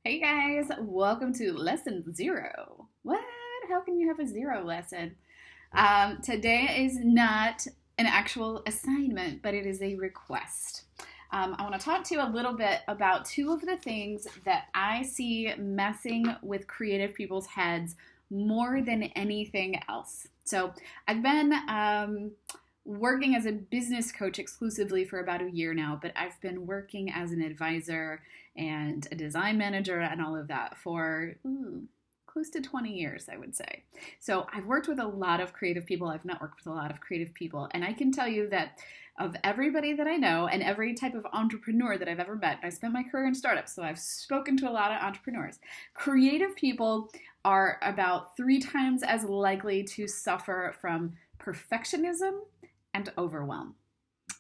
Hey guys, welcome to lesson zero. What? How can you have a zero lesson? Today is not an actual assignment, but it is a request. I want to talk to you a little bit about two of the things that I see messing with creative people's heads more than anything else. So, I've been working as a business coach exclusively for about a year now, but I've been working as an advisor and a design manager and all of that for close to 20 years, I would say. So I've worked with a lot of creative people. I've networked with a lot of creative people. And I can tell you that of everybody that I know and every type of entrepreneur that I've ever met, I spent my career in startups, so I've spoken to a lot of entrepreneurs. Creative people are about 3 times as likely to suffer from perfectionism and overwhelm.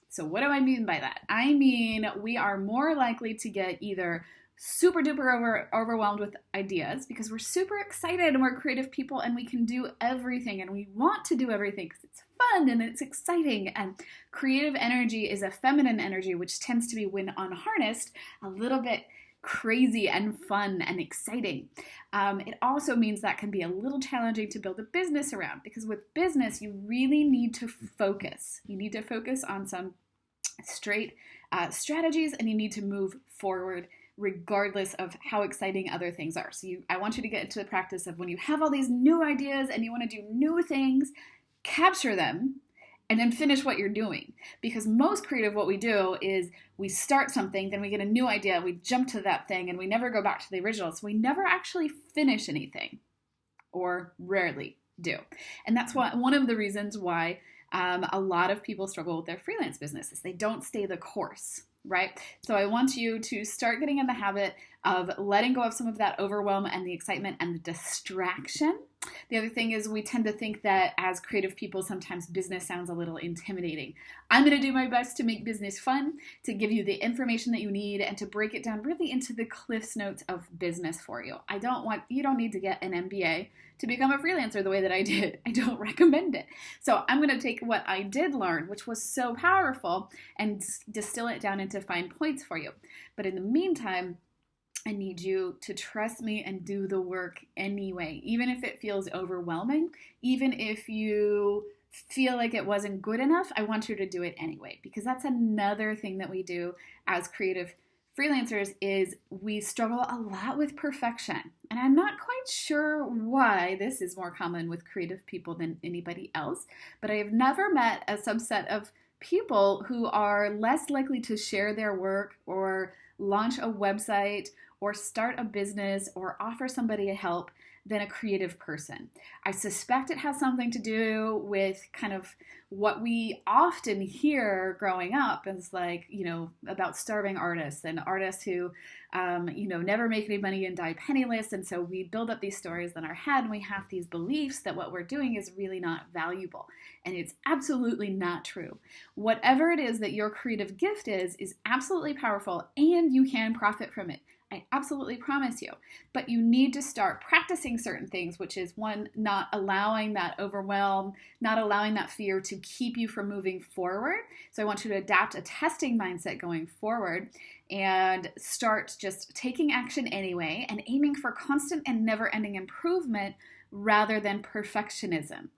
So what do I mean by that? I mean, we are more likely to get either super duper overwhelmed with ideas because we're super excited and we're creative people and we can do everything and we want to do everything because it's fun and it's exciting. And creative energy is a feminine energy, which tends to be, when unharnessed, a little bit crazy and fun and exciting. It also means that can be a little challenging to build a business around, because with business, you really need to focus. You need to focus on some straight strategies, and you need to move forward regardless of how exciting other things are. So I want you to get into the practice of, when you have all these new ideas and you want to do new things, capture them and then finish what you're doing. Because most creative, what we do is we start something, then we get a new idea, we jump to that thing, and we never go back to the original. So we never actually finish anything, or rarely do. And that's one of the reasons why a lot of people struggle with their freelance businesses. They don't stay the course, right? So I want you to start getting in the habit of letting go of some of that overwhelm and the excitement and the distraction. The other thing is, we tend to think that as creative people, sometimes business sounds a little intimidating. I'm going to do my best to make business fun, to give you the information that you need, and to break it down really into the Cliff's Notes of business for you. You don't need to get an MBA to become a freelancer the way that I did. I don't recommend it. So I'm going to take what I did learn, which was so powerful, and distill it down into fine points for you. But in the meantime, I need you to trust me and do the work anyway, even if it feels overwhelming, even if you feel like it wasn't good enough. I want you to do it anyway, because that's another thing that we do as creative freelancers, is we struggle a lot with perfection. And I'm not quite sure why this is more common with creative people than anybody else, but I have never met a subset of people who are less likely to share their work or launch a website or start a business or offer somebody a help than a creative person. I suspect it has something to do with kind of what we often hear growing up as, like, about starving artists and artists who, never make any money and die penniless. And so we build up these stories in our head, and we have these beliefs that what we're doing is really not valuable. And it's absolutely not true. Whatever it is that your creative gift is absolutely powerful, and you can profit from it. I absolutely promise you. But you need to start practicing certain things, which is, one, not allowing that overwhelm, not allowing that fear to keep you from moving forward. So I want you to adapt a testing mindset going forward and start just taking action anyway and aiming for constant and never-ending improvement rather than perfectionism.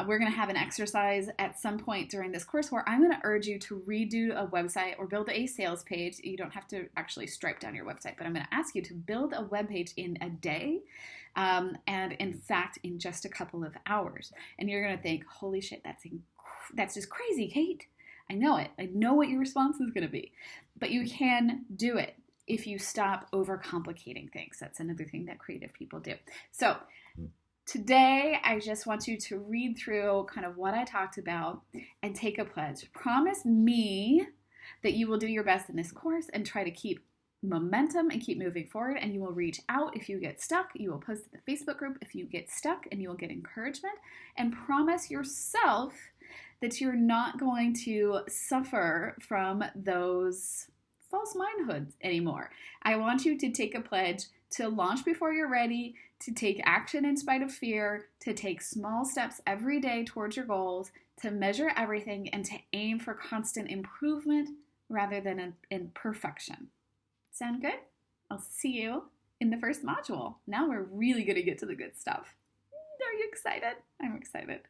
We're going to have an exercise at some point during this course where I'm going to urge you to redo a website or build a sales page. You don't have to actually stripe down your website, but I'm going to ask you to build a web page in a day, and in fact, in just a couple of hours. And you're going to think, holy shit, that's just crazy, Kate. I know it. I know what your response is going to be. But you can do it if you stop overcomplicating things. That's another thing that creative people do. So today, I just want you to read through kind of what I talked about and take a pledge. Promise me that you will do your best in this course and try to keep momentum and keep moving forward, and you will reach out if you get stuck. You will post in the Facebook group if you get stuck, and you will get encouragement. And promise yourself that you're not going to suffer from those false mindhoods anymore. I want you to take a pledge to launch before you're ready, to take action in spite of fear, to take small steps every day towards your goals, to measure everything, and to aim for constant improvement rather than in perfection. Sound good? I'll see you in the first module. Now we're really going to get to the good stuff. Are you excited? I'm excited.